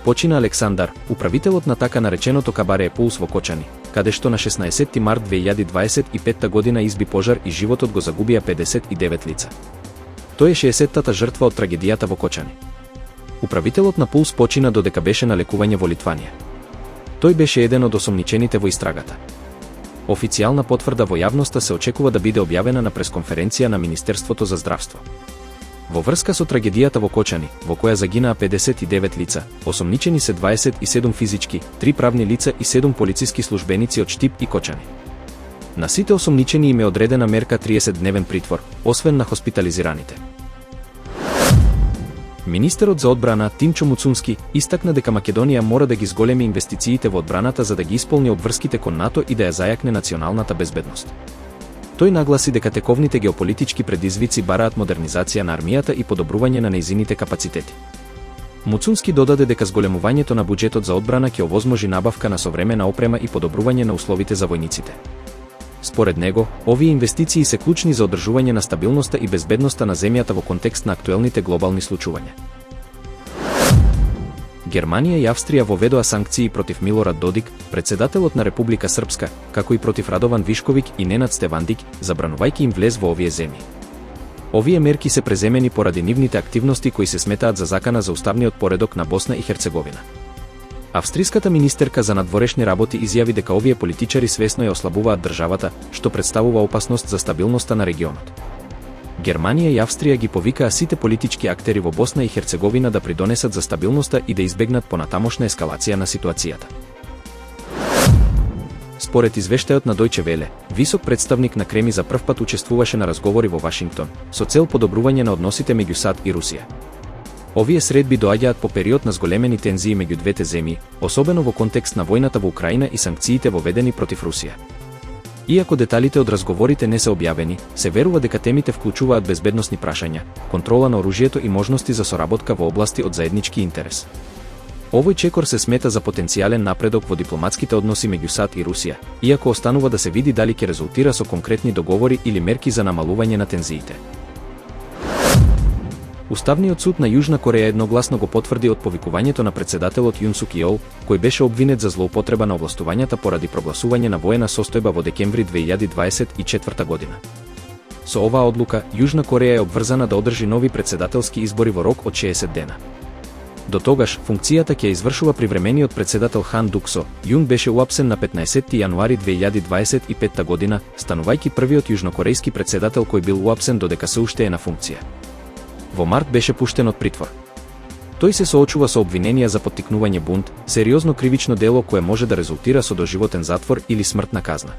почина Александар, управителот на така нареченото кабаре Пулс во Кочани, каде што на 16 март 2025 година изби пожар и животот го загубија 59 лица. Тој е 60-тата жртва од трагедијата во Кочани. Управителот на Пулс почина додека беше на лекување во Литванија. Тој беше еден од осомничените во истрагата. Официјална потврда во јавноста се очекува да биде објавена на пресконференција на Министерството за здравство. Во врска со трагедијата во Кочани, во која загинаа 59 лица, осомничени се 27 физички, 3 правни лица и 7 полициски службеници од Штип и Кочани. На сите осомничени им е одредена мерка 30-дневен притвор, освен на хоспитализираните. Министерот за одбрана Тимчо Муцунски истакна дека Македонија мора да ги зголеми инвестициите во одбраната за да ги исполни обврските кон НАТО и да ја зајакне националната безбедност. Тој нагласи дека тековните геополитички предизвици бараат модернизација на армијата и подобрување на нејзините капацитети. Муцунски додаде дека зголемувањето на буџетот за одбрана ќе овозможи набавка на современа опрема и подобрување на условите за војниците. Според него, овие инвестиции се клучни за одржување на стабилноста и безбедноста на земјата во контекст на актуелните глобални случувања. Германија и Австрија воведоа санкции против Милорад Додик, председателот на Република Српска, како и против Радован Вишковик и Ненад Стевандик, забранувајќи им влез во овие земји. Овие мерки се преземени поради нивните активности кои се сметаат за закана за уставниот поредок на Босна и Херцеговина. Австриската министерка за надворешни работи изјави дека овие политичари свесно ја ослабуваат државата, што представува опасност за стабилноста на регионот. Германија и Австрија ги повикаа сите политички актери во Босна и Херцеговина да придонесат за стабилноста и да избегнат понатамошна ескалација на ситуацијата. Според извештајот на Дојче Веле, висок представник на Креми за првпат учествуваше на разговори во Вашингтон, со цел подобрување на односите меѓу САД и Русија. Овие средби доаѓаат по период на зголемени тензии меѓу двете земји, особено во контекст на војната во Украина и санкциите воведени против Русија. Иако деталите од разговорите не се објавени, се верува дека темите вклучуваат безбедносни прашања, контрола на оружјето и можности за соработка во области од заеднички интерес. Овој чекор се смета за потенцијален напредок во дипломатските односи меѓу САД и Русија, иако останува да се види дали ќе резултира со конкретни договори или мерки за намалување на тензиите. Уставниот суд на Јужна Кореја едногласно го потврди отповикувањето на председателот Јун Сук Јеол, кој беше обвинет за злоупотреба на овластувањата поради прогласување на воена состојба во декември 2024 година. Со оваа одлука, Јужна Кореја е обврзана да одржи нови председателски избори во рок од 60 дена. До тогаш, функцијата ќе извршува привремениот председател Хан Дуксо. Јун беше уапсен на 15 јануари 2025 година, станувајќи првиот јужнокорејски председател кој бил уапсен додека се уште е на функција. Во март беше пуштен од притвор. Тој се соочува со обвиненија за поттикнување бунт, сериозно кривично дело кое може да резултира со доживотен затвор или смртна казна.